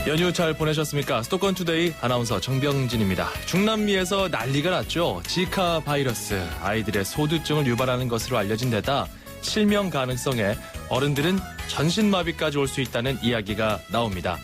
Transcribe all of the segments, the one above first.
연휴 잘 보내셨습니까? 수도권 투데이 아나운서 정병진입니다. 중남미에서 난리가 났죠. 지카 바이러스, 아이들의 소두증을 유발하는 것으로 알려진 데다 실명 가능성에 어른들은 전신마비까지 올 수 있다는 이야기가 나옵니다.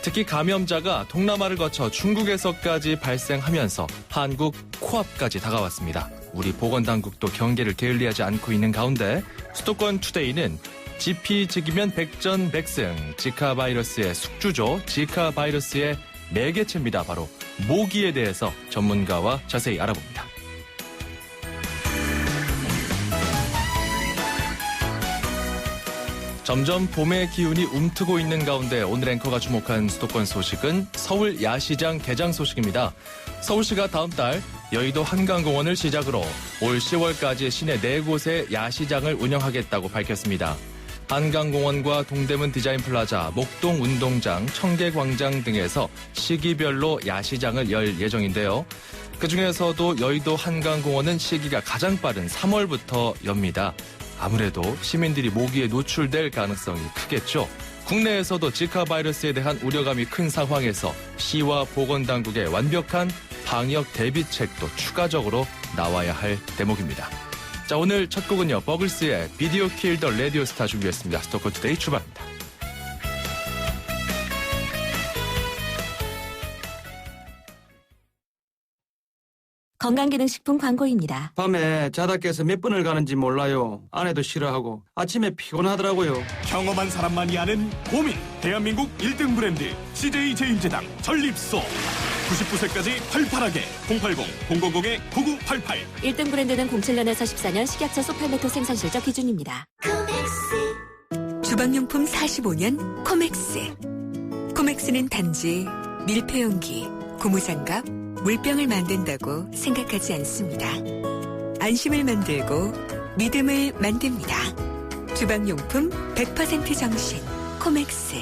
특히 감염자가 동남아를 거쳐 중국에서까지 발생하면서 한국 코앞까지 다가왔습니다. 우리 보건당국도 경계를 게을리하지 않고 있는 가운데 수도권 투데이는 지피지기면 백전백승, 지카 바이러스의 숙주죠. 지카 바이러스의 매개체입니다. 바로 모기에 대해서 전문가와 자세히 알아봅니다. 점점 봄의 기운이 움트고 있는 가운데 오늘 앵커가 주목한 수도권 소식은 서울 야시장 개장 소식입니다. 서울시가 다음 달 여의도 한강공원을 시작으로 올 10월까지 시내 4곳의 야시장을 운영하겠다고 밝혔습니다. 한강공원과 동대문 디자인플라자, 목동운동장, 청계광장 등에서 시기별로 야시장을 열 예정인데요. 그중에서도 여의도 한강공원은 시기가 가장 빠른 3월부터 엽니다. 아무래도 시민들이 모기에 노출될 가능성이 크겠죠. 국내에서도 지카 바이러스에 대한 우려감이 큰 상황에서 시와 보건당국의 완벽한 방역 대비책도 추가적으로 나와야 할 대목입니다. 자, 오늘 첫 곡은요. 버글스의 비디오 킬 더 라디오 스타 준비했습니다. 수도권 투데이 출발합니다. 건강기능식품 광고입니다. 밤에 자다 깨서 몇 번을 가는지 몰라요. 아내도 싫어하고 아침에 피곤하더라고요. 경험한 사람만이 아는 고민. 대한민국 1등 브랜드 CJ 제일제당 전립소. 99세까지 팔팔하게 080-000-9988. 1등 브랜드는 07년에서 14년 식약처 소팔메토 생산 실적 기준입니다. 주방용품 45년 코맥스. 코맥스는 단지 밀폐용기, 고무장갑, 물병을 만든다고 생각하지 않습니다. 안심을 만들고 믿음을 만듭니다. 주방용품 100% 정신 코맥스.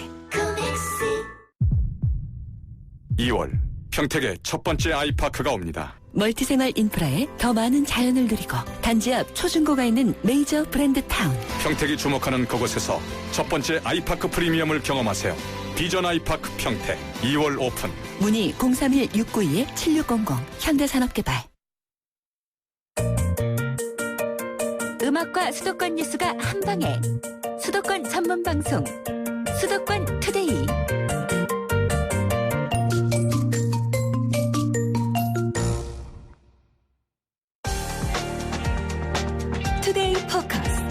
2월 평택에 첫 번째 아이파크가 옵니다. 멀티생활 인프라에 더 많은 자연을 누리고 단지 앞 초중고가 있는 메이저 브랜드 타운. 평택이 주목하는 그곳에서 첫 번째 아이파크 프리미엄을 경험하세요. 비전 아이파크 평택 2월 오픈. 문의 031-692-7600 현대산업개발. 음악과 수도권 뉴스가 한방에. 수도권 전문방송 수도권 투데이. 투데이 포커스.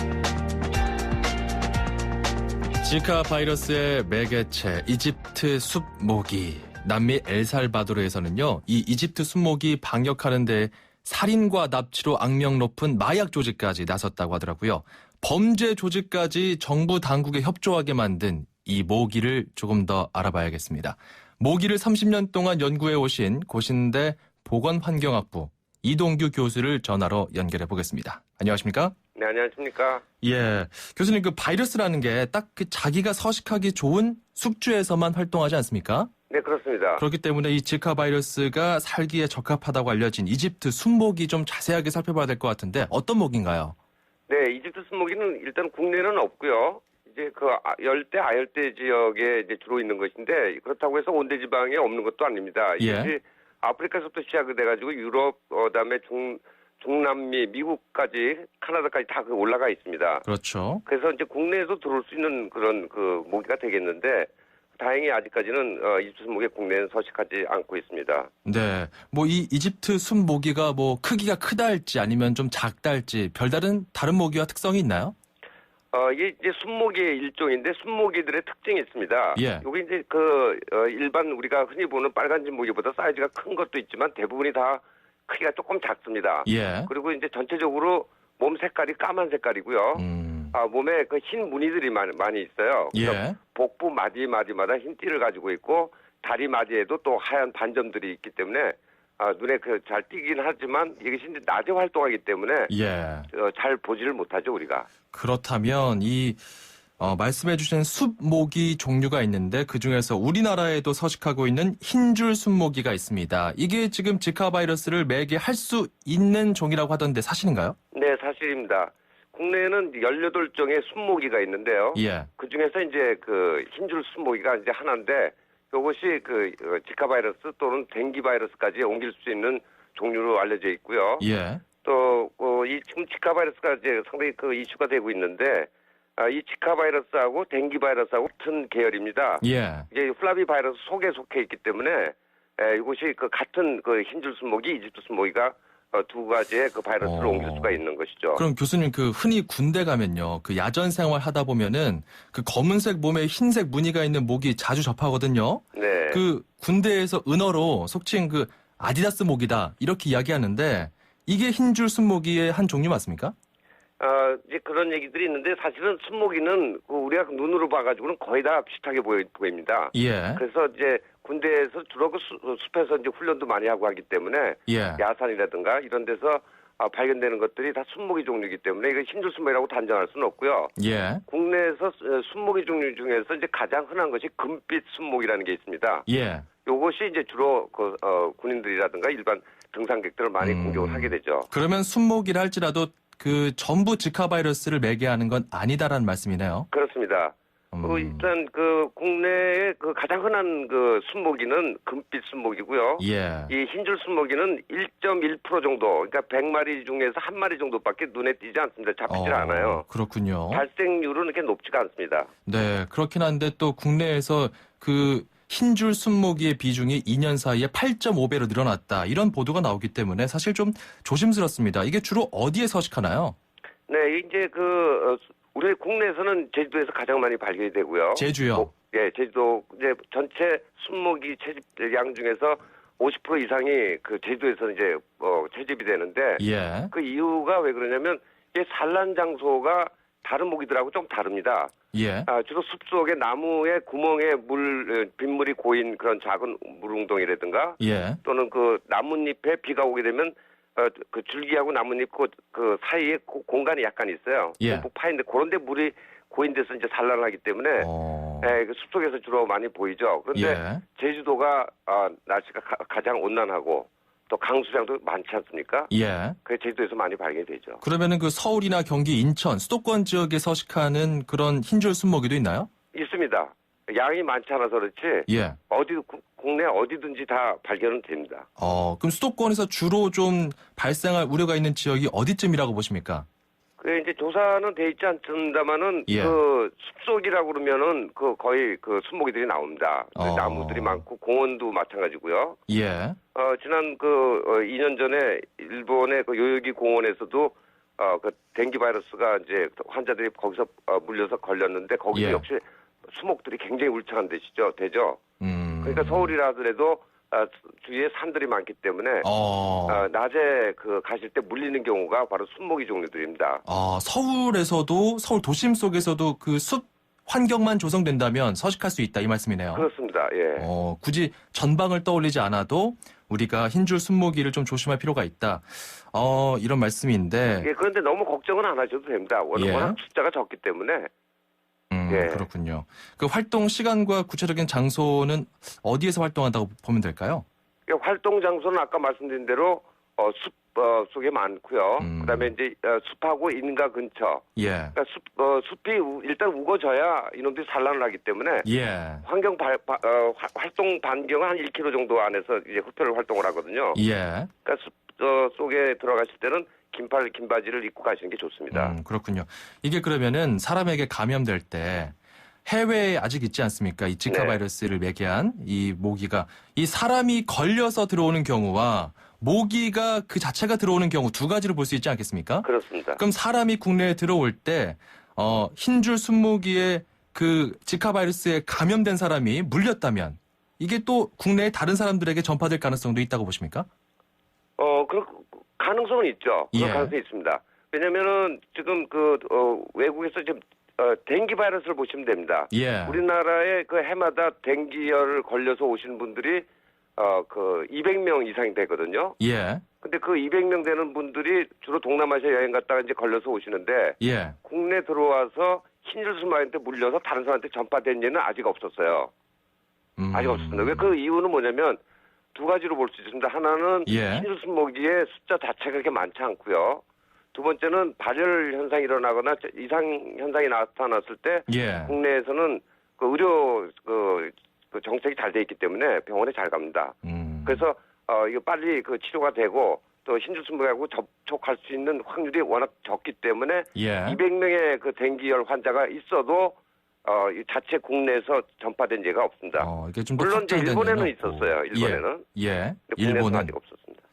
지카 바이러스의 매개체 이집트 숲모기. 남미 엘살바도르에서는요, 이 이집트 숲모기 방역하는 데 살인과 납치로 악명 높은 마약 조직까지 나섰다고 하더라고요. 범죄 조직까지 정부 당국에 협조하게 만든 이 모기를 조금 더 알아봐야겠습니다. 모기를 30년 동안 연구해 오신 고신대 보건환경학부 이동규 교수를 전화로 연결해 보겠습니다. 안녕하십니까? 네, 안녕하십니까? 예, 교수님 그 바이러스라는 게 딱 그 자기가 서식하기 좋은 숙주에서만 활동하지 않습니까? 네, 그렇습니다. 그렇기 때문에 이 지카 바이러스가 살기에 적합하다고 알려진 이집트 숲모기 좀 자세하게 살펴봐야 될 것 같은데 어떤 모기인가요? 네, 이집트 숲모기는 일단 국내는 없고요. 이제 그 열대, 아열대 지역에 이제 주로 있는 것인데 그렇다고 해서 온대 지방에 없는 것도 아닙니다. 예. 이제 아프리카에서부터 시작이 돼가지고 유럽, 그다음에 중남미, 미국까지, 카나다까지 다 올라가 있습니다. 그렇죠. 그래서 이제 국내에서 들어올 수 있는 그런 그 모기가 되겠는데 다행히 아직까지는 이집트 숲모기 국내에는 서식하지 않고 있습니다. 네, 뭐 이 이집트 숲모기가 뭐 크기가 크다 할지 아니면 좀 작다 할지 별다른 다른 모기와 특성이 있나요? 이게 이제 숲모기의 일종인데 숲모기들의 특징이 있습니다. 예. 여기 이제 일반 우리가 흔히 보는 빨간집 모기보다 사이즈가 큰 것도 있지만 대부분이 다 크기가 조금 작습니다. 예. 그리고 이제 전체적으로 몸 색깔이 까만 색깔이고요. 몸에 그 흰 무늬들이 많이 있어요. 예. 복부 마디마다 흰 띠를 가지고 있고 다리 마디에도 또 하얀 반점들이 있기 때문에 눈에 잘 띄긴 하지만 이것이 이제 낮에 활동하기 때문에 예. 잘 보지를 못하죠 우리가. 그렇다면 이 말씀해 주신 숲모기 종류가 있는데 그중에서 우리나라에도 서식하고 있는 흰줄 숲모기가 있습니다. 이게 지금 지카 바이러스를 매개할 수 있는 종이라고 하던데 사실인가요? 네, 사실입니다. 국내에는 18종의 숲모기가 있는데요. 예. 그중에서 이제 그 흰줄 숲모기가 이제 하나인데 이것이 그 지카 바이러스 또는 댕기 바이러스까지 옮길 수 있는 종류로 알려져 있고요. 예. 또 이 지금 지카 바이러스가 이제 상당히 그 이슈가 되고 있는데 이 지카 바이러스하고 댕기 바이러스하고 같은 계열입니다. 예. 이제 플라비 바이러스 속에 속해 있기 때문에 이것이 그 같은 그 흰줄 순모기, 이집트 순모기가 두 가지의 그 바이러스를 옮길 수가 있는 것이죠. 그럼 교수님 그 흔히 군대 가면요. 그 야전 생활 하다 보면은 그 검은색 몸에 흰색 무늬가 있는 모기 자주 접하거든요. 네. 그 군대에서 은어로 속칭 그 아디다스 모기다 이렇게 이야기하는데 이게 흰줄 순모기의 한 종류 맞습니까? 이제 그런 얘기들이 있는데 사실은 순모기는 그 우리가 눈으로 봐가지고는 거의 다 비슷하게 보입니다. 예. 그래서 이제 군대에서 주로 그 숲에서 이제 훈련도 많이 하고 하기 때문에 예. 야산이라든가 이런 데서 발견되는 것들이 다 순모기 종류이기 때문에 이거 흰줄 순모기라고 단정할 수는 없고요. 예. 국내에서 순모기 종류 중에서 이제 가장 흔한 것이 금빛 순모기라는 게 있습니다. 예. 요것이 이제 주로 군인들이라든가 일반 등산객들을 많이 공격을 하게 되죠. 그러면 순모기를 할지라도 그 전부 지카 바이러스를 매개하는 건 아니다라는 말씀이네요. 그렇습니다. 일단 그 국내에 그 가장 흔한 그 순모기는 금빛 순모기고요. 예. 이 흰줄 순모기는 1.1% 정도, 그러니까 100마리 중에서 한 마리 정도밖에 눈에 띄지 않습니다. 잡히질 않아요. 그렇군요. 발생률은 그렇게 높지가 않습니다. 네, 그렇긴 한데 또 국내에서 그 흰줄 순모기의 비중이 2년 사이에 8.5배로 늘어났다. 이런 보도가 나오기 때문에 사실 좀 조심스럽습니다. 이게 주로 어디에 서식하나요? 네, 이제 우리 국내에서는 제주도에서 가장 많이 발견이 되고요. 제주요? 예, 제주도 이제 전체 순모기 채집량 중에서 50% 이상이 그 제주도에서 이제 채집이 되는데 예. 그 이유가 왜 그러냐면 이게 산란 장소가 다른 모기들하고 좀 다릅니다. 예. 주로 숲속의 나무의 구멍에 빗물이 고인 그런 작은 물웅덩이라든가 예. 또는 그 나뭇잎에 비가 오게 되면 그 줄기하고 나뭇잎 그 사이에 공간이 약간 있어요. 예. 파인데 그런데 물이 고인 데서 이제 산란을 하기 때문에 그 숲속에서 주로 많이 보이죠. 그런데 예. 제주도가 날씨가 가장 온난하고 또 강수량도 많지 않습니까? 예. 그래서 제주도에서 많이 발견이 되죠. 그러면은 그 서울이나 경기, 인천, 수도권 지역에 서식하는 그런 흰줄 순모기도 있나요? 있습니다. 양이 많지 않아서 그렇지 예. 국내 어디든지 다 발견은 됩니다. 그럼 수도권에서 주로 좀 발생할 우려가 있는 지역이 어디쯤이라고 보십니까? 그 이제 조사는 돼 있지 않습니다만은 예. 그 숲속이라고 그러면은 그 거의 그 순모기들이 나옵니다. 나무들이 많고 공원도 마찬가지고요. 예. 지난 2년 전에 일본의 그 요요기 공원에서도 그 댕기 바이러스가 이제 환자들이 거기서 물려서 걸렸는데 거기도 예. 역시 수목들이 굉장히 울창한 되죠. 그러니까 서울이라 하더라도 주위에 산들이 많기 때문에 낮에 가실 때 물리는 경우가 바로 순모기 종류들입니다. 서울에서도 서울 도심 속에서도 그 숲 환경만 조성된다면 서식할 수 있다 이 말씀이네요. 그렇습니다. 예. 굳이 전방을 떠올리지 않아도 우리가 흰줄 순모기를 좀 조심할 필요가 있다. 이런 말씀인데. 예, 그런데 너무 걱정은 안 하셔도 됩니다. 워낙 숫자가 적기 때문에. 예. 그렇군요. 그 활동 시간과 구체적인 장소는 어디에서 활동한다고 보면 될까요? 활동 장소는 아까 말씀드린 대로 숲 속에 많고요. 그다음에 이제 숲하고 인가 근처. 예. 그러니까 숲이 일단 우거져야 이놈들이 산란을 하기 때문에 예. 활동 반경은 한 1km 정도 안에서 이제 흡혈을 활동을 하거든요. 예. 그러니까 숲 속에 들어가실 때는 긴 바지를 입고 가시는 게 좋습니다. 그렇군요. 이게 그러면은 사람에게 감염될 때 해외에 아직 있지 않습니까? 이 지카 네. 바이러스를 매개한 이 모기가 이 사람이 걸려서 들어오는 경우와 모기가 그 자체가 들어오는 경우 두 가지를 볼 수 있지 않겠습니까? 그렇습니다. 그럼 사람이 국내에 들어올 때 흰줄 순모기에 그 지카 바이러스에 감염된 사람이 물렸다면 이게 또 국내의 다른 사람들에게 전파될 가능성도 있다고 보십니까? 가능성은 있죠. 그런 예. 가능성이 있습니다. 왜냐면은 지금 외국에서 지금 댕기 바이러스를 보시면 됩니다. 예. 우리나라에 그 해마다 댕기열을 걸려서 오시는 분들이 200명 이상이 되거든요. 예. 근데 그 200명 되는 분들이 주로 동남아시아 여행 갔다가 이제 걸려서 오시는데 예. 국내 들어와서 흰줄 순모기한테 물려서 다른 사람한테 전파된 예는 아직 없었어요. 아직 없었습니다. 왜 그 이유는 뭐냐면 두 가지로 볼 수 있습니다. 하나는 예. 흰줄 순모기의 숫자 자체가 그렇게 많지 않고요. 두 번째는 발열 현상이 일어나거나 이상 현상이 나타났을 때 예. 국내에서는 그 의료 그 정책이 잘 돼 있기 때문에 병원에 잘 갑니다. 그래서 이거 빨리 그 치료가 되고 또 흰줄순모기하고 접촉할 수 있는 확률이 워낙 적기 때문에 예. 200명의 그 댕기열 환자가 있어도 이 자체 국내에서 전파된 예가 없습니다. 이게 좀 더 물론 이제 확장된 일본에는 예는 없고. 있었어요. 일본에는. 예. 국내에서는 일본은 아직 없었습니다.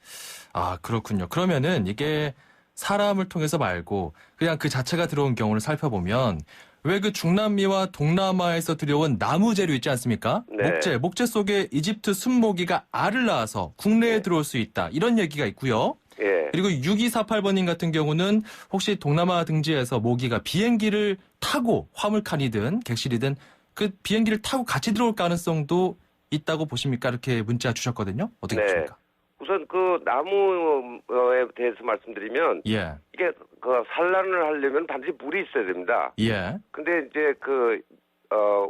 아, 그렇군요. 그러면은 이게 사람을 통해서 말고 그냥 그 자체가 들어온 경우를 살펴보면 왜 그 중남미와 동남아에서 들여온 나무 재료 있지 않습니까? 네. 목재 속에 이집트 순모기가 알을 낳아서 국내에 들어올 수 있다. 이런 얘기가 있고요. 예. 그리고 6248번님 같은 경우는 혹시 동남아 등지에서 모기가 비행기를 타고 화물칸이든 객실이든 그 비행기를 타고 같이 들어올 가능성도 있다고 보십니까? 이렇게 문자 주셨거든요. 어떻게 네. 보십니까? 우선 그 나무에 대해서 말씀드리면 예. 이게 그 산란을 하려면 반드시 물이 있어야 됩니다. 예. 근데 이제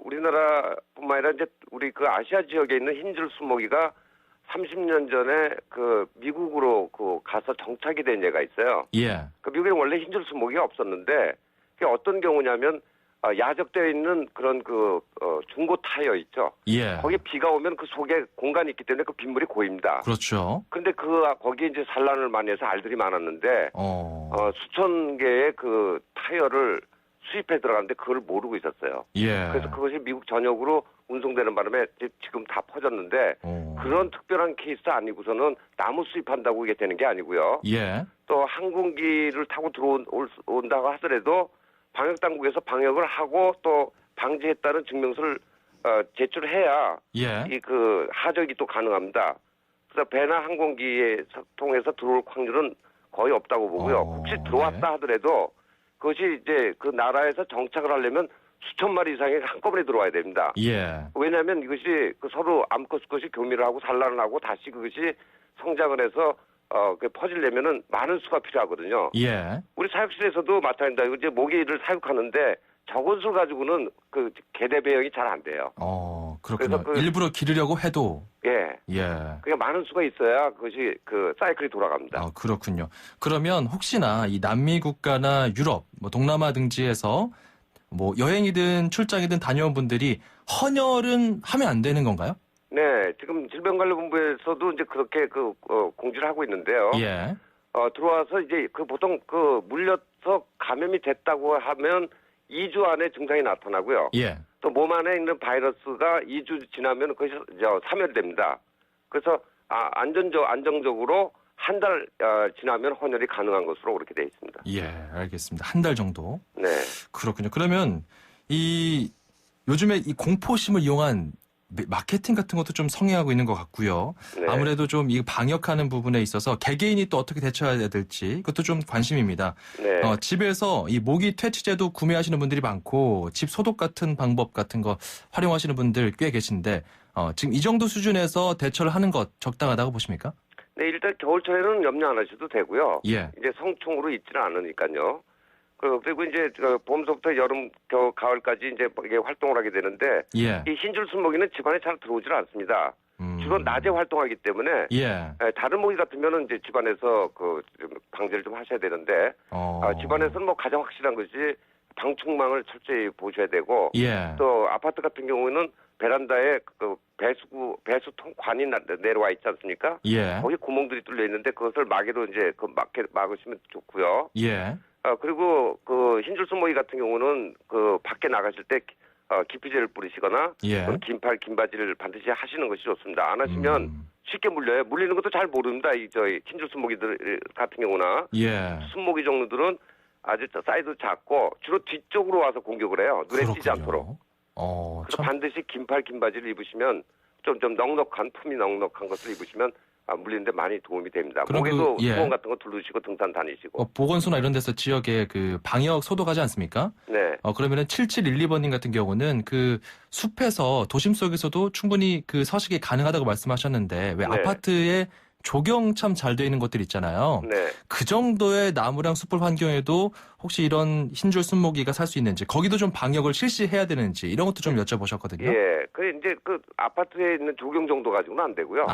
우리나라뿐만 아니라 이제 우리 그 아시아 지역에 있는 흰줄 순모기가 30년 전에 그 미국으로 가서 정착이 된 예가 있어요. 예. 그 미국에 원래 흰줄 순모기가 없었는데 그게 어떤 경우냐면 야적되어 있는 그런 중고 타이어 있죠. 예. 거기에 비가 오면 그 속에 공간이 있기 때문에 그 빗물이 고입니다. 그렇죠. 근데 거기에 이제 산란을 많이 해서 알들이 많았는데 수천 개의 그 타이어를 수입해 들어갔는데 그걸 모르고 있었어요. 예. 그래서 그것이 미국 전역으로 운송되는 바람에 지금 다 퍼졌는데 그런 특별한 케이스 아니고서는 나무 수입한다고 이게 되는 게 아니고요. 예. 또 항공기를 타고 들어온다고 하더라도 방역당국에서 방역을 하고 또 방지했다는 증명서를 제출해야 예. 이 하적이 또 가능합니다. 그래서 배나 항공기에 통해서 들어올 확률은 거의 없다고 보고요. 혹시 들어왔다 하더라도 그것이 이제 그 나라에서 정착을 하려면 수천 마리 이상이 한꺼번에 들어와야 됩니다. 예. 왜냐하면 이것이 서로 암컷 수컷이 교미를 하고 산란을 하고 다시 그것이 성장을 해서 퍼지려면은 많은 수가 필요하거든요. 예. 우리 사육실에서도 마찬가지다. 이제 모기를 사육하는데 적은 수를 가지고는 그 개대 배영이 잘 안 돼요. 그렇군요. 그래서 일부러 기르려고 해도 예. 예. 많은 수가 있어야 그것이 사이클이 돌아갑니다. 그렇군요. 그러면 혹시나 이 남미 국가나 유럽, 동남아 등지에서 여행이든 출장이든 다녀온 분들이 헌혈은 하면 안 되는 건가요? 네, 지금 질병관리본부에서도 이제 그렇게 공지를 하고 있는데요. 예. 들어와서 이제 보통 물려서 감염이 됐다고 하면 2주 안에 증상이 나타나고요. 예. 또 몸 안에 있는 바이러스가 2주 지나면 그것이 사멸됩니다. 그래서 안정적으로 한 달 지나면 헌혈이 가능한 것으로 그렇게 되어 있습니다. 예, 알겠습니다. 한 달 정도. 네. 그렇군요. 그러면 요즘에 이 공포심을 이용한 마케팅 같은 것도 좀 성행하고 있는 것 같고요. 네. 아무래도 좀 이 방역하는 부분에 있어서 개개인이 또 어떻게 대처해야 될지 그것도 좀 관심입니다. 네. 집에서 이 모기 퇴치제도 구매하시는 분들이 많고 집 소독 같은 방법 같은 거 활용하시는 분들 꽤 계신데 지금 이 정도 수준에서 대처를 하는 것 적당하다고 보십니까? 네, 일단 겨울철에는 염려 안 하셔도 되고요. 예. 이제 성충으로 있지는 않으니까요. 그리고 이제 봄서부터 여름, 겨울, 가을까지 이제 이게 활동을 하게 되는데 예. 이 흰줄 순모기는 집안에 잘 들어오질 않습니다. 주로 낮에 활동하기 때문에 예. 다른 모기 같으면은 이제 집안에서 좀 방제를 좀 하셔야 되는데 집안에서는 가장 확실한 것이 방충망을 철저히 보셔야 되고 예. 또 아파트 같은 경우는 베란다에 배수통 관이 내려와 있지 않습니까? 예. 거기 구멍들이 뚫려 있는데 그것을 마개로 이제 막으시면 좋고요. 예. 그리고 흰줄 순모기 같은 경우는 밖에 나가실 때 기피제를 뿌리시거나 예. 긴팔, 긴 바지를 반드시 하시는 것이 좋습니다. 안 하시면 쉽게 물려요. 물리는 것도 잘 모릅니다. 흰줄 순모기들 같은 경우나 예. 순모기 종류들은 아주 사이즈 작고 주로 뒤쪽으로 와서 공격을 해요. 눈에 띄지 그렇군요. 않도록. 그래서 참. 반드시 긴팔, 긴 바지를 입으시면 좀 넉넉한 품이 넉넉한 것을 입으시면 물리는데 많이 도움이 됩니다. 그럼 목에도 예. 수건 같은 거 두르시고 등산 다니시고. 보건소나 이런 데서 지역에 방역 소독하지 않습니까? 네. 그러면은 7712번님 같은 경우는 숲에서 도심 속에서도 충분히 서식이 가능하다고 말씀하셨는데 왜 네. 아파트에 조경 참 잘 돼 있는 것들 있잖아요. 네. 그 정도의 나무랑 숲풀 환경에도 혹시 이런 흰줄 순모기가 살 수 있는지 거기도 좀 방역을 실시해야 되는지 이런 것도 좀 여쭤보셨거든요. 예. 이제 아파트에 있는 조경 정도 가지고는 안 되고요.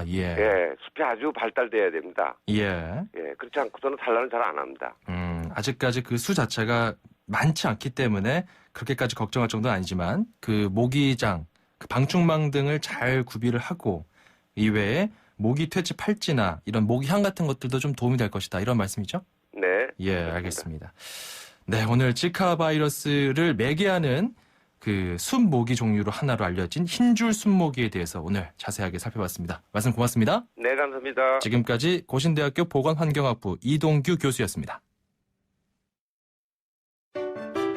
예. 예. 숲이 아주 발달돼야 됩니다. 예. 예. 그렇지 않고서는 산란을 잘 안 합니다. 아직까지 수 자체가 많지 않기 때문에 그렇게까지 걱정할 정도는 아니지만 모기장 그 방충망 등을 잘 구비를 하고 이외에 모기 퇴치 팔찌나 이런 모기향 같은 것들도 좀 도움이 될 것이다. 이런 말씀이죠? 네. 예, 알겠습니다. 네, 오늘 지카 바이러스를 매개하는 그 순모기 종류로 하나로 알려진 흰줄 순모기에 대해서 오늘 자세하게 살펴봤습니다. 말씀 고맙습니다. 네, 감사합니다. 지금까지 고신대학교 보건환경학부 이동규 교수였습니다.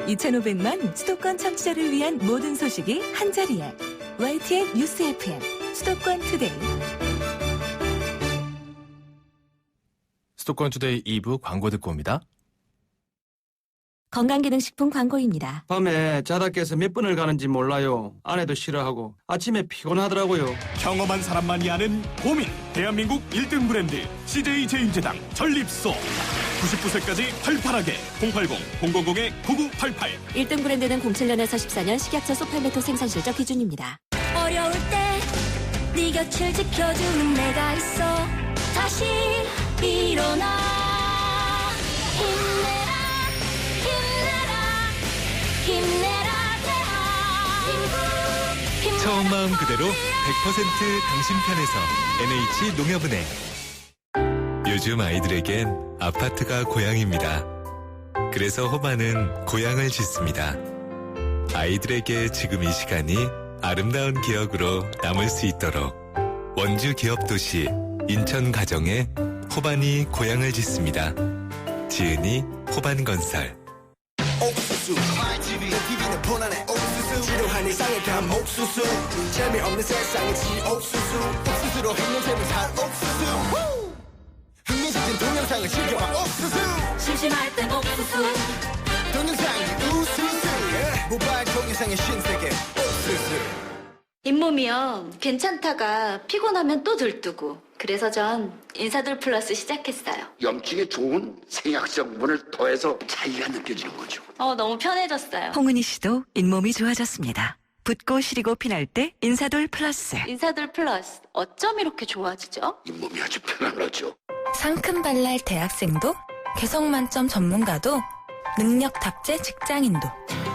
2,500만 수도권 청취자를 위한 모든 소식이 한자리에 YTN 뉴스 FM 수도권 투데이. 수도권 투데이 2부 광고 듣고 옵니다. 건강기능식품 광고입니다. 밤에 자다 깨서 몇 번을 가는지 몰라요. 아내도 싫어하고 아침에 피곤하더라고요. 경험한 사람만이 아는 고민. 대한민국 1등 브랜드 CJ 제인제당 전립소. 99세까지 팔팔하게 080-000-9988. 1등 브랜드는 07년에서 14년 식약처 소팔메토 생산 실적 기준입니다. 어려울 때 네 곁을 지켜주는 내가 있어. 다시 일어나. 힘내라 대한. 처음 마음 그대로 100% 당신 편에서 NH농협은행. 요즘 아이들에겐 아파트가 고향입니다. 그래서 호반은 고향을 짓습니다. 아이들에게 지금 이 시간이 아름다운 기억으로 남을 수 있도록 원주 기업도시 인천 가정에 호반이 고향을 짓습니다. 지은이 호반건설. 옥수수 TV는 보나네 옥수수 지루한 일상의 감 옥수수 재미없는 세상의 지옥수수 옥수수로 흑염색을 산 옥수수 흑염색진 동영상을 즐겨봐 옥수수 심심할 땐 옥수수. 동영상이 우수수 모바일 동영상의 신세계 옥수수. 잇몸이요. 괜찮다가 피곤하면 또 들뜨고. 그래서 전 인사돌 플러스 시작했어요. 염증에 좋은 생약성분을 더해서 차이가 느껴지는 거죠. 너무 편해졌어요. 홍은희 씨도 잇몸이 좋아졌습니다. 붓고 시리고 피날 때 인사돌 플러스. 인사돌 플러스. 어쩜 이렇게 좋아지죠? 잇몸이 아주 편안하죠. 상큼발랄 대학생도 개성 만점 전문가도 능력탑재 직장인도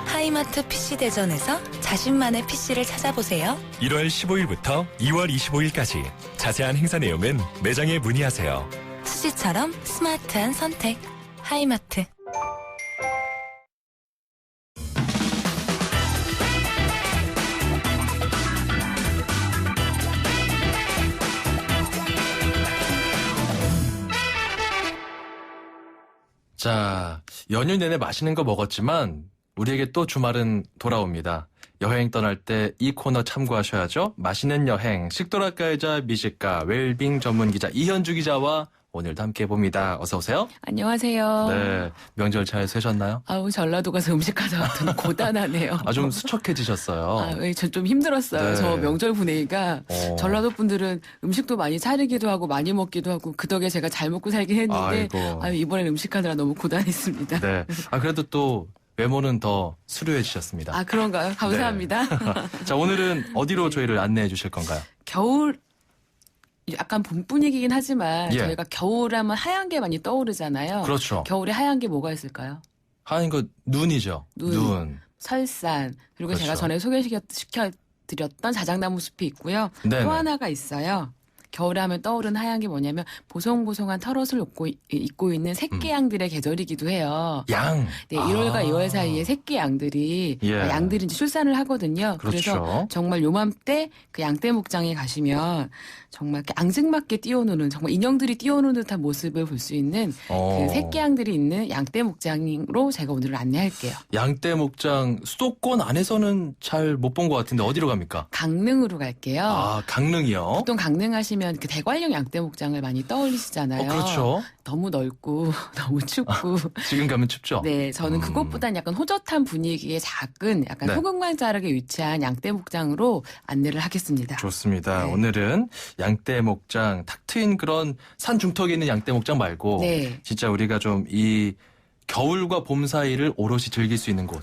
하이마트 PC대전에서 자신만의 PC를 찾아보세요. 1월 15일부터 2월 25일까지 자세한 행사 내용은 매장에 문의하세요. 수지처럼 스마트한 선택 하이마트. 자, 연휴 내내 맛있는 거 먹었지만 우리에게 또 주말은 돌아옵니다. 여행 떠날 때 이 코너 참고하셔야죠. 맛있는 여행, 식도락가이자 미식가, 웰빙 전문 기자 이현주 기자와 오늘도 함께 해봅니다. 어서 오세요. 안녕하세요. 네, 명절 잘 쇠셨나요? 아우, 전라도 가서 음식하다 왔더니 고단하네요. 좀 수척해지셨어요. 저 좀 힘들었어요. 네. 저 명절 보내기가 전라도 분들은 음식도 많이 차리기도 하고 많이 먹기도 하고 그 덕에 제가 잘 먹고 살긴 했는데 이번엔 음식하느라 너무 고단했습니다. 네. 그래도 또 외모는 더 수려해지셨습니다. 그런가요? 감사합니다. 네. 자, 오늘은 어디로 저희를 안내해 주실 건가요? 겨울 약간 봄 분위기긴 하지만 저희가 겨울하면 하얀 게 많이 떠오르잖아요. 그렇죠. 겨울에 하얀 게 뭐가 있을까요? 하얀 거 눈이죠. 눈. 설산. 그리고 그렇죠. 제가 전에 소개시켜드렸던 자작나무 숲이 있고요. 네네. 또 하나가 있어요. 겨울에 하면 떠오르는 하얀 게 뭐냐면 보송보송한 털옷을 입고 있는 새끼양들의 계절이기도 해요. 양? 네, 1월과 2월 사이에 새끼양들이 양들이 이제 출산을 하거든요. 그렇죠. 그래서 정말 요맘때 그 양떼 목장에 가시면 정말 이렇게 앙증맞게 뛰어노는 정말 인형들이 뛰어노는 듯한 모습을 볼 수 있는 그 새끼양들이 있는 양떼 목장으로 제가 오늘 안내할게요. 양떼 목장 수도권 안에서는 잘 못 본 것 같은데 어디로 갑니까? 강릉으로 갈게요. 강릉이요? 보통 강릉 하시면 그 대관령 양떼 목장을 많이 떠올리시잖아요. 그렇죠. 너무 넓고 너무 춥고. 지금 가면 춥죠? 네, 저는 그것보단 약간 호젓한 분위기의 작은 약간 소극만 자락에 위치한 양떼 목장으로 안내를 하겠습니다. 좋습니다. 네. 오늘은 양떼 목장, 탁 트인 그런 산 중턱에 있는 양떼 목장 말고 진짜 우리가 좀 이 겨울과 봄 사이를 오롯이 즐길 수 있는 곳.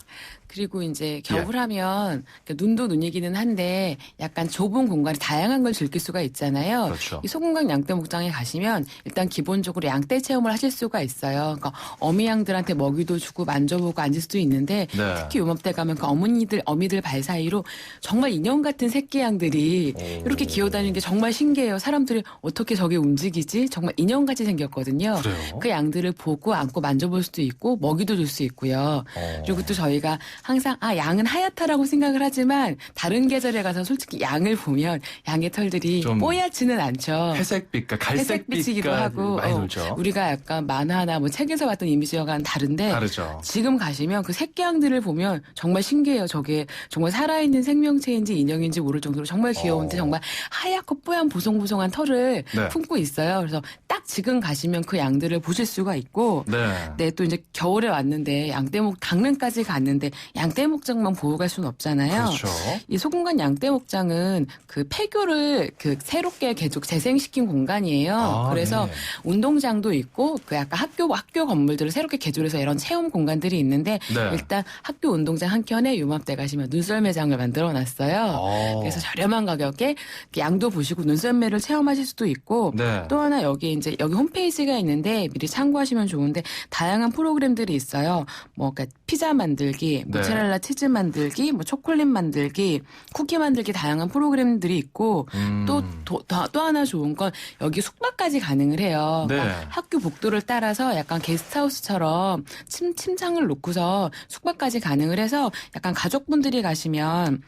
그리고 이제 겨울하면 눈도 눈이기는 한데 약간 좁은 공간에 다양한 걸 즐길 수가 있잖아요. 그렇죠. 이 소금강 양떼 목장에 가시면 일단 기본적으로 양떼 체험을 하실 수가 있어요. 그러니까 어미양들한테 먹이도 주고 만져보고 앉을 수도 있는데 네. 특히 요맘때 가면 그 어미들 발 사이로 정말 인형 같은 새끼 양들이 이렇게 기어다니는 게 정말 신기해요. 사람들이 어떻게 저게 움직이지? 정말 인형같이 생겼거든요. 그래요? 그 양들을 보고 안고 만져볼 수도 있고 먹이도 줄 수 있고요. 그리고 또 저희가 항상 양은 하얗다라고 생각을 하지만 다른 계절에 가서 솔직히 양을 보면 양의 털들이 좀 뽀얗지는 않죠. 회색빛과 회색빛이기도 갈색빛과 하고 많이 돌죠. 우리가 약간 만화나 뭐 책에서 봤던 이미지와는 다른데 다르죠. 지금 가시면 그 새끼 양들을 보면 정말 신기해요. 저게 정말 살아있는 생명체인지 인형인지 모를 정도로 정말 귀여운데 정말 하얗고 뽀얀 보송보송한 털을 네. 품고 있어요. 그래서 딱 지금 가시면 그 양들을 보실 수가 있고 네, 또 이제 겨울에 왔는데 양떼목 강릉까지 갔는데 양떼목장만 보고 갈 수는 없잖아요. 그렇죠. 이 소금간 양떼목장은 그 폐교를 그 새롭게 계속 재생시킨 공간이에요. 그래서 네. 운동장도 있고 그 약간 학교 건물들을 새롭게 개조해서 이런 체험 공간들이 있는데 네. 일단 학교 운동장 한켠에 요맘때 가시면 눈썰매장을 만들어놨어요. 그래서 저렴한 가격에 양도 보시고 눈썰매를 체험하실 수도 있고 네. 또 하나 여기 홈페이지가 있는데 미리 참고하시면 좋은데 다양한 프로그램들이 있어요. 뭐 그러니까 피자 만들기, 네. 모짜렐라 치즈 만들기, 뭐 초콜릿 만들기, 쿠키 만들기 다양한 프로그램들이 있고 또 하나 좋은 건 여기 숙박까지 가능을 해요. 네. 그러니까 학교 복도를 따라서 약간 게스트하우스처럼 침창을 놓고서 숙박까지 가능을 해서 약간 가족분들이 가시면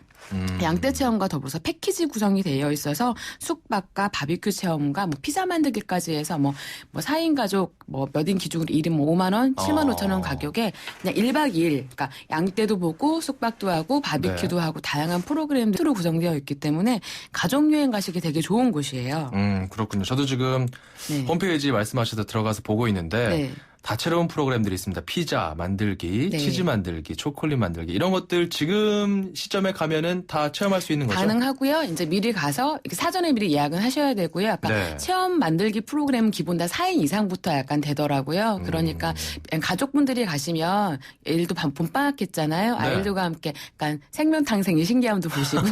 양떼 체험과 더불어서 패키지 구성이 되어 있어서 숙박과 바비큐 체험과 뭐 피자 만들기까지 해서 뭐 4인 가족 몇 인 기준으로 1인 5만 원, 7만 5천 원 가격에 그냥 1박 2일 그러니까 양떼도 보고 숙박도 하고 바비큐도 하고 다양한 프로그램으로 구성되어 있기 때문에 가족 여행 가시기 되게 좋은 곳이에요. 그렇군요. 저도 지금 홈페이지 말씀하셔서 들어가서 보고 있는데 다채로운 프로그램들이 있습니다. 피자 만들기, 치즈 만들기, 초콜릿 만들기 이런 것들 지금 시점에 가면은 다 체험할 수 있는 거죠? 가능하고요. 이제 미리 가서 이렇게 사전에 미리 예약은 하셔야 되고요. 약간 체험 만들기 프로그램 기본 다 4인 이상부터 약간 되더라고요. 그러니까 가족분들이 가시면 애들도 봄방학했잖아요. 아이들과 함께 약간 생명탕생의 신기함도 보시고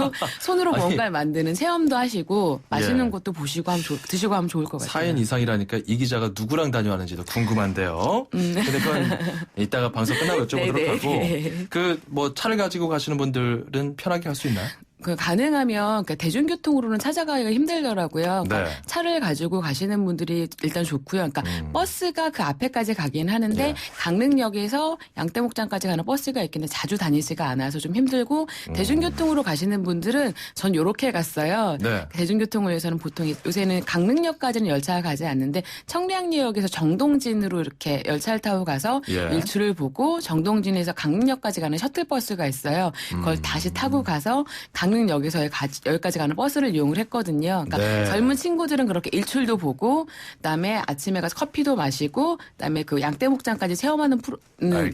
손으로 뭔가를 만드는 체험도 하시고 맛있는 것도 보시고 드시고 하면 좋을 것 같아요. 4인 이상이라니까 이 기자가 누구랑 다녀왔는지도 궁금한데요. 근데 그건 이따가 방송 끝나고 여쭤보도록 하고 뭐 차를 가지고 가시는 분들은 편하게 갈 수 있나요? 가능하면 그러니까 대중교통으로는 찾아가기가 힘들더라고요. 그러니까 네. 차를 가지고 가시는 분들이 일단 좋고요. 그러니까 버스가 그 앞에까지 가긴 하는데 강릉역에서 양떼목장까지 가는 버스가 있긴데 자주 다니지가 않아서 좀 힘들고 대중교통으로 가시는 분들은 전 요렇게 갔어요. 대중교통을 위해서는 보통 요새는 강릉역까지는 열차가 가지 않는데 청량리역에서 정동진으로 이렇게 열차를 타고 가서 일출을 보고 정동진에서 강릉역까지 가는 셔틀버스가 있어요. 그걸 다시 타고 가서 강릉역에서 여기까지 가는 버스를 이용을 했거든요. 그러니까 젊은 친구들은 그렇게 일출도 보고 그다음에 아침에 가서 커피도 마시고 그다음에 그 양떼목장까지 체험하는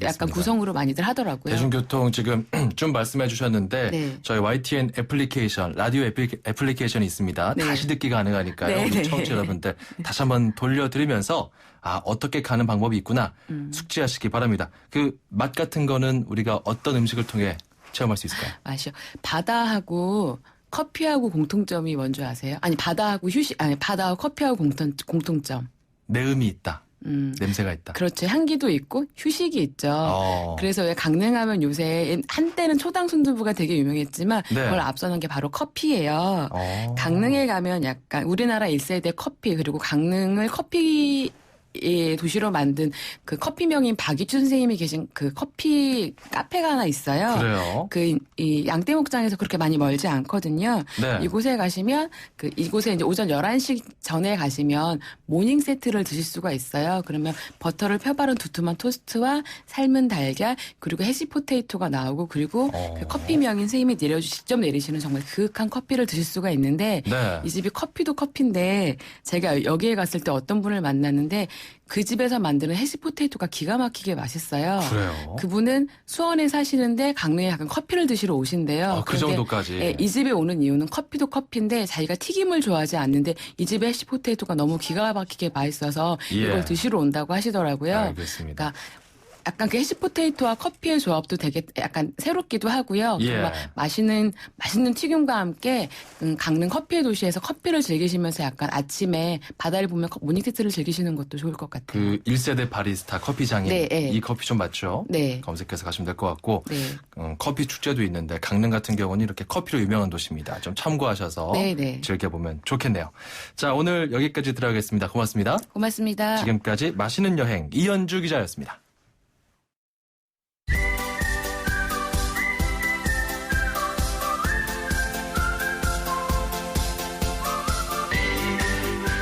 약간 구성으로 많이들 하더라고요. 대중교통 지금 좀 말씀해 주셨는데 저희 YTN 애플리케이션, 라디오 애플리케이션이 있습니다. 다시 듣기 가능하니까요. 우리 청취자 여러분들 다시 한번 돌려드리면서 어떻게 가는 방법이 있구나 숙지하시기 바랍니다. 그 맛 같은 거는 우리가 어떤 음식을 통해 체험할 수 있을까요? 맛이요. 바다하고 커피하고 공통점이 뭔지 아세요? 아니 바다하고 바다하고 커피하고 공통점. 내음이 있다. 냄새가 있다. 그렇죠. 향기도 있고 휴식이 있죠. 그래서 왜 강릉하면 요새 한때는 초당 순두부가 되게 유명했지만 그걸 앞서는 게 바로 커피예요. 강릉에 가면 약간 우리나라 1세대 커피 그리고 강릉을 커피 도시로 만든 그 커피 명인 박이춘 선생님이 계신 그 커피 카페가 하나 있어요. 그래요? 이 양떼목장에서 그렇게 많이 멀지 않거든요. 이곳에 가시면 이곳에 이제 오전 11시 전에 가시면 모닝 세트를 드실 수가 있어요. 그러면 버터를 펴바른 두툼한 토스트와 삶은 달걀 그리고 해시 포테이토가 나오고 그리고 그 커피 명인 선생님이 직접 내리시는 정말 그윽한 커피를 드실 수가 있는데 이 집이 커피도 커피인데 제가 여기에 갔을 때 어떤 분을 만났는데 그 집에서 만드는 해시포테이토가 기가 막히게 맛있어요. 그래요? 그분은 수원에 사시는데 강릉에 약간 커피를 드시러 오신대요. 그 정도까지? 이 집에 오는 이유는 커피도 커피인데 자기가 튀김을 좋아하지 않는데 이 집의 해시포테이토가 너무 기가 막히게 맛있어서 이걸 드시러 온다고 하시더라고요. 알겠습니다. 그러니까 약간 그 해시포테이토와 커피의 조합도 되게 약간 새롭기도 하고요. 예. 정말 맛있는 튀김과 함께 강릉 커피의 도시에서 커피를 즐기시면서 약간 아침에 바다를 보면 모닝세트를 즐기시는 것도 좋을 것 같아요. 그 1세대 바리스타 커피장인 네, 네. 이 커피 좀 맞죠? 네. 검색해서 가시면 될 것 같고 네. 커피 축제도 있는데 강릉 같은 경우는 이렇게 커피로 유명한 도시입니다. 좀 참고하셔서 네, 네. 즐겨보면 좋겠네요. 자, 오늘 여기까지 들어가겠습니다. 고맙습니다. 고맙습니다. 지금까지 맛있는 여행 이현주 기자였습니다.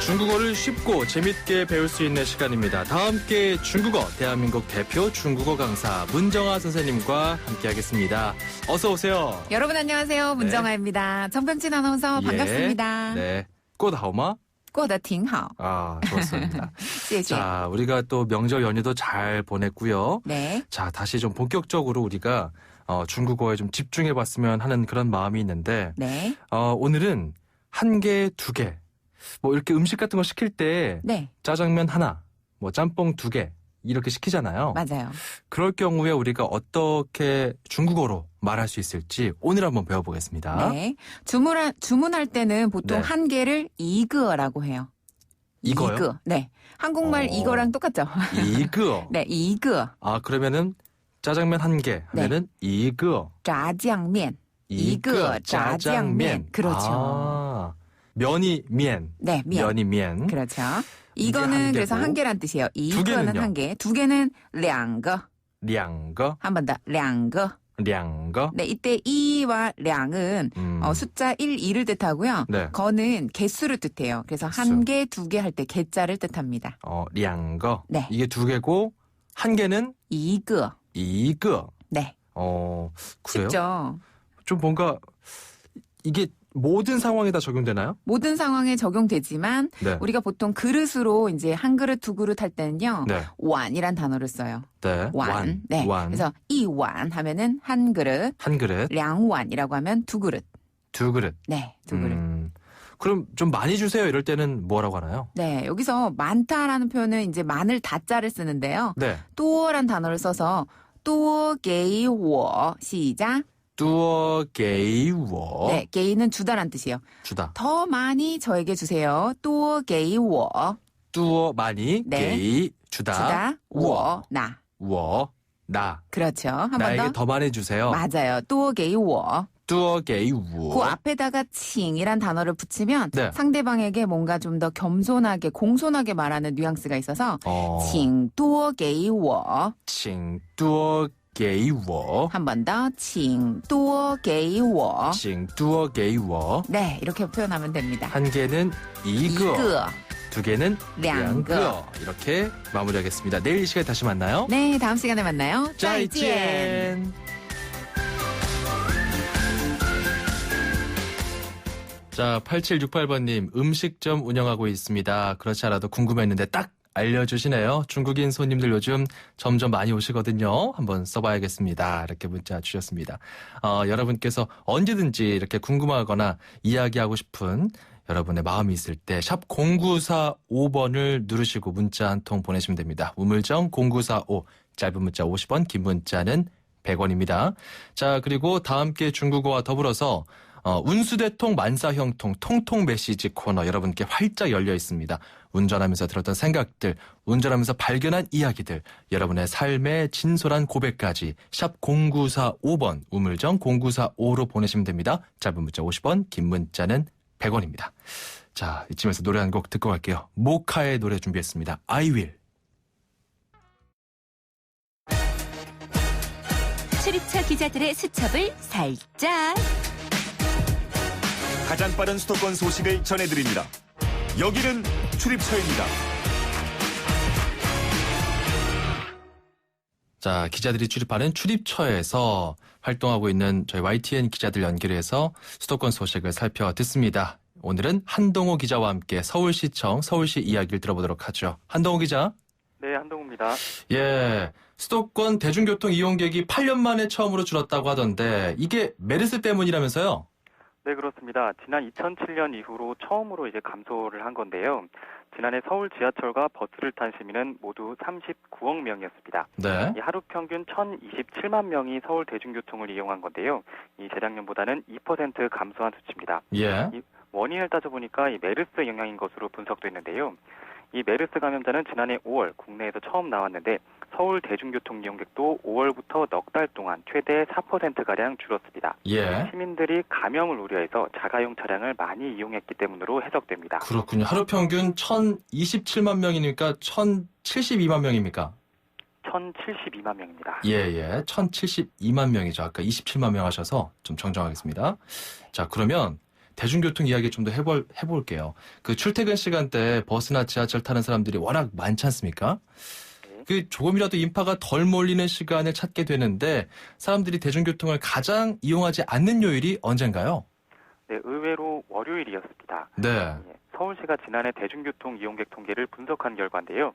중국어를 쉽고 재밌게 배울 수 있는 시간입니다. 다 함께 중국어, 대한민국 대표 중국어 강사 문정아 선생님과 함께하겠습니다. 어서 오세요. 여러분 안녕하세요. 문정아입니다. 정병진 아나운서 반갑습니다. 네. 过得好吗?过得挺好. 아, 좋았습니다. 谢谢. 자, 우리가 또 명절 연휴도 잘 보냈고요. 네. 자, 다시 좀 본격적으로 우리가 중국어에 좀 집중해봤으면 하는 그런 마음이 있는데 네. 오늘은 한 개, 두 개. 뭐 이렇게 음식 같은 거 시킬 때 네. 짜장면 하나, 뭐 짬뽕 두 개 이렇게 시키잖아요. 맞아요. 그럴 경우에 우리가 어떻게 중국어로 말할 수 있을지 오늘 한번 배워보겠습니다. 네. 주문할 때는 보통 네. 한 개를 이거라고 해요. 이거요? 이거. 네. 한국말 이거랑 똑같죠? 이거. 네, 이거. 아, 그러면은 짜장면 한 개 하면은 이거. 짜장면. 이거 짜장면. 그렇죠. 아, 면이 면. 네, 면이 면. 그렇죠. 이게 한 이거는 개고. 그래서 한 개란 뜻이에요. 이거는 개는요? 한 개. 두 개는 两个. 两个. 한 번 더. 两个. 两个. 네, 이때 이와 량은 숫자 1, 2를 뜻하고요. 네. 거는 개수를 뜻해요. 그래서 개수. 한 개, 두 개 할 때 개자를 뜻합니다. 两个. 네. 이게 두 개고 한 개는 이거. 이거. 네. 그래요? 쉽죠. 좀 뭔가 이게 모든 상황에 다 적용되나요? 모든 상황에 적용되지만 네. 우리가 보통 그릇으로 이제 한 그릇, 두 그릇 할 때는요. 네. 완이란 단어를 써요. 네. 완. 네. 완. 그래서 이완 하면은 한 그릇, 한 그릇. 량완이라고 하면 두 그릇. 두 그릇. 네, 두 그릇. 그럼 좀 많이 주세요. 이럴 때는 뭐라고 하나요? 네, 여기서 많다라는 표현은 이제 많을 다자를 쓰는데요. 네. 多란 단어를 써서 多给我 시작. 多给我. 네, 게이는 주다란 뜻이에요. 주다. 더 많이 저에게 주세요. 多给我. 多 많이 네. 给 주다. 주다. 我 나. 我 나. 그렇죠. 한 번 나에게 더. 더 많이 주세요. 맞아요. 多给我. 多给我. 그 앞에다가 칭이란 단어를 붙이면 네. 상대방에게 뭔가 좀 더 겸손하게 공손하게 말하는 뉘앙스가 있어서 请多给我. 请多给我. 한 번 더. 请多给我. 请多给我. 네, 이렇게 표현하면 됩니다. 한 개는 이거. 이거. 두 개는 两个. 两个. 이렇게 마무리하겠습니다. 내일 이 시간에 다시 만나요. 네, 다음 시간에 만나요. 再见. 再见. 자, 8768번님, 음식점 운영하고 있습니다. 그렇지 않아도 궁금했는데 딱 알려주시네요. 중국인 손님들 요즘 점점 많이 오시거든요. 한번 써봐야겠습니다. 이렇게 문자 주셨습니다. 여러분께서 언제든지 이렇게 궁금하거나 이야기하고 싶은 여러분의 마음이 있을 때 샵 0945번을 누르시고 문자 한 통 보내시면 됩니다. 우물정 0945, 짧은 문자 50원, 긴 문자는 100원입니다. 자, 그리고 다 함께 중국어와 더불어서 운수대통 만사형통 통통 메시지 코너 여러분께 활짝 열려 있습니다. 운전하면서 들었던 생각들, 운전하면서 발견한 이야기들, 여러분의 삶의 진솔한 고백까지 샵 0945번, 우물정 0945로 보내시면 됩니다. 짧은 문자 50원, 긴 문자는 100원입니다. 자, 이쯤에서 노래 한 곡 듣고 갈게요. 모카의 노래 준비했습니다. I will. 출입처 기자들의 수첩을 살짝. 가장 빠른 수도권 소식을 전해드립니다. 여기는 출입처입니다. 자, 기자들이 출입하는 출입처에서 활동하고 있는 저희 YTN 기자들 연결해서 수도권 소식을 살펴듣습니다. 오늘은 한동호 기자와 함께 서울시청, 서울시 이야기를 들어보도록 하죠. 한동호 기자. 네, 한동호입니다. 예, 수도권 대중교통 이용객이 8년 만에 처음으로 줄었다고 하던데 이게 메르스 때문이라면서요? 네, 그렇습니다. 지난 2007년 이후로 처음으로 이제 감소를 한 건데요. 지난해 서울 지하철과 버스를 탄 시민은 모두 39억 명이었습니다. 네. 이 하루 평균 1,027만 명이 서울 대중교통을 이용한 건데요. 이 재작년보다는 2% 감소한 수치입니다. 예. 이 원인을 따져보니까 이 메르스 영향인 것으로 분석됐는데요. 이 메르스 감염자는 지난해 5월 국내에서 처음 나왔는데 서울 대중교통 이용객도 5월부터 넉 달 동안 최대 4%가량 줄었습니다. 예. 시민들이 감염을 우려해서 자가용 차량을 많이 이용했기 때문으로 해석됩니다. 그렇군요. 하루 평균 1,027만 명이니까 1,072만 명입니까? 1,072만 명입니다. 예. 1,072만 명이죠. 아까 27만 명 하셔서 좀 정정하겠습니다. 자, 그러면 대중교통 이야기 좀 더 해볼게요. 그 출퇴근 시간대 버스나 지하철 타는 사람들이 워낙 많지 않습니까? 그 조금이라도 인파가 덜 몰리는 시간을 찾게 되는데 사람들이 대중교통을 가장 이용하지 않는 요일이 언젠가요? 네, 의외로 월요일이었습니다. 네. 서울시가 지난해 대중교통 이용객 통계를 분석한 결과인데요.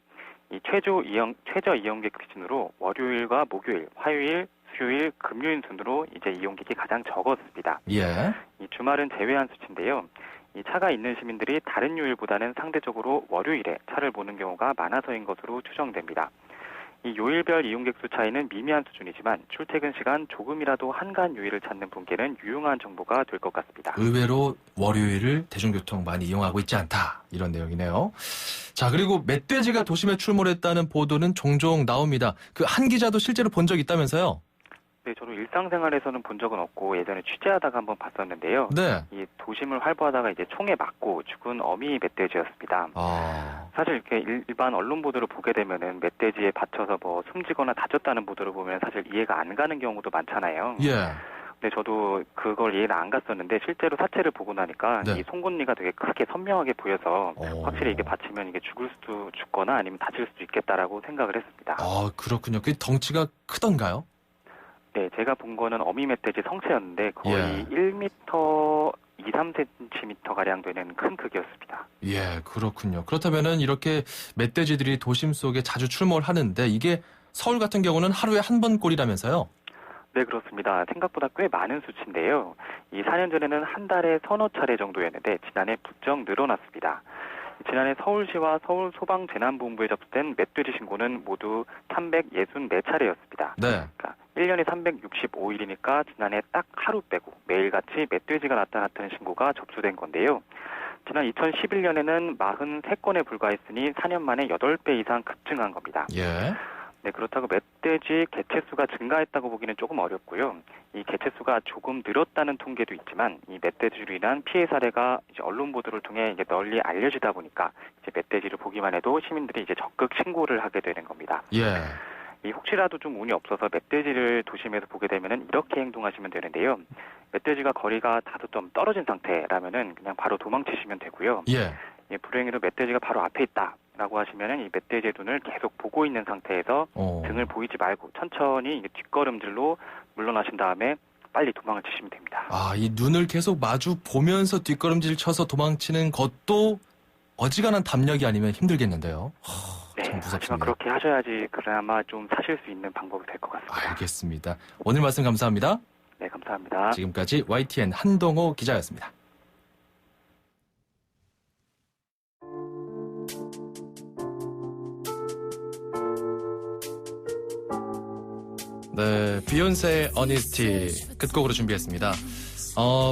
이 최저 이용객 기준으로 월요일과 목요일, 화요일, 수요일, 금요일 순으로 이제 이용객이 가장 적었습니다. 예. 이 주말은 제외한 수치인데요. 이 차가 있는 시민들이 다른 요일보다는 상대적으로 월요일에 차를 모는 경우가 많아서인 것으로 추정됩니다. 이 요일별 이용객 수 차이는 미미한 수준이지만 출퇴근 시간 조금이라도 한가한 요일을 찾는 분께는 유용한 정보가 될 것 같습니다. 의외로 월요일을 대중교통 많이 이용하고 있지 않다. 이런 내용이네요. 자, 그리고 멧돼지가 도심에 출몰했다는 보도는 종종 나옵니다. 그 한 기자도 실제로 본 적 있다면서요? 네, 저도 일상생활에서는 본 적은 없고 예전에 취재하다가 한번 봤었는데요. 네. 이 도심을 활보하다가 이제 총에 맞고 죽은 어미 멧돼지였습니다. 사실 이렇게 일반 언론 보도를 보게 되면은 멧돼지에 받쳐서 뭐 숨지거나 다쳤다는 보도를 보면 사실 이해가 안 가는 경우도 많잖아요. 예. 근데 저도 그걸 이해가 안 갔었는데 실제로 사체를 보고 나니까 네. 이 송곳니가 되게 크게 선명하게 보여서 확실히 이게 받치면 이게 죽거나 아니면 다칠 수도 있겠다라고 생각을 했습니다. 아, 그렇군요. 그 덩치가 크던가요? 네, 제가 본 거는 어미 멧돼지 성체였는데 거의 예. 1m 2, 3cm 가량 되는 큰 크기였습니다. 예, 그렇군요. 그렇다면은 이렇게 멧돼지들이 도심 속에 자주 출몰하는데 이게 서울 같은 경우는 하루에 한 번 꼴이라면서요? 네, 그렇습니다. 생각보다 꽤 많은 수치인데요. 이 4년 전에는 한 달에 서너 차례 정도였는데 지난해 부쩍 늘어났습니다. 지난해 서울시와 서울소방재난본부에 접수된 멧돼지 신고는 모두 364차례였습니다. 네. 그러니까 1년에 365일이니까 지난해 딱 하루 빼고 매일같이 멧돼지가 나타났다는 신고가 접수된 건데요. 지난 2011년에는 43건에 불과했으니 4년 만에 8배 이상 급증한 겁니다. 예. 네, 그렇다고 멧돼지 개체수가 증가했다고 보기는 조금 어렵고요. 이 개체수가 조금 늘었다는 통계도 있지만 이 멧돼지로 인한 피해 사례가 이제 언론 보도를 통해 이제 널리 알려지다 보니까 이제 멧돼지를 보기만 해도 시민들이 이제 적극 신고를 하게 되는 겁니다. 예. 이 혹시라도 좀 운이 없어서 멧돼지를 도심에서 보게 되면은 이렇게 행동하시면 되는데요. 멧돼지가 거리가 다소 좀 떨어진 상태라면은 그냥 바로 도망치시면 되고요. 예. 예, 불행히도 멧돼지가 바로 앞에 있다라고 하시면은 이 멧돼지의 눈을 계속 보고 있는 상태에서 등을 보이지 말고 천천히 뒷걸음질로 물러나신 다음에 빨리 도망을 치시면 됩니다. 아, 이 눈을 계속 마주 보면서 뒷걸음질 쳐서 도망치는 것도 어지간한 담력이 아니면 힘들겠는데요. 네, 참 무섭습니다. 하지만 그렇게 하셔야지 그나마 좀 사실 수 있는 방법이 될 것 같습니다. 알겠습니다. 오늘 말씀 감사합니다. 네, 감사합니다. 지금까지 YTN 한동호 기자였습니다. 네, 비욘세의 어니스티 끝곡으로 준비했습니다.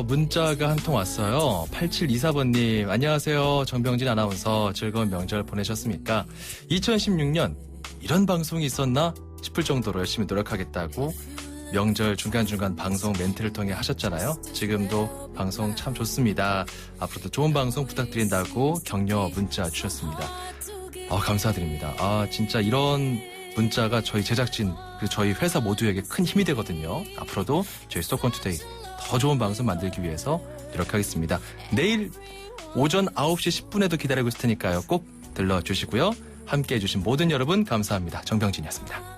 문자가 한 통 왔어요. 8724번님, 안녕하세요. 정병진 아나운서 즐거운 명절 보내셨습니까? 2016년 이런 방송이 있었나 싶을 정도로 열심히 노력하겠다고 명절 중간중간 방송 멘트를 통해 하셨잖아요. 지금도 방송 참 좋습니다. 앞으로도 좋은 방송 부탁드린다고 격려 문자 주셨습니다. 감사드립니다. 진짜 이런 문자가 저희 제작진, 그리고 저희 회사 모두에게 큰 힘이 되거든요. 앞으로도 저희 수도권투데이 더 좋은 방송 만들기 위해서 노력하겠습니다. 내일 오전 9시 10분에도 기다리고 있을 테니까요. 꼭 들러주시고요. 함께해 주신 모든 여러분 감사합니다. 정병진이었습니다.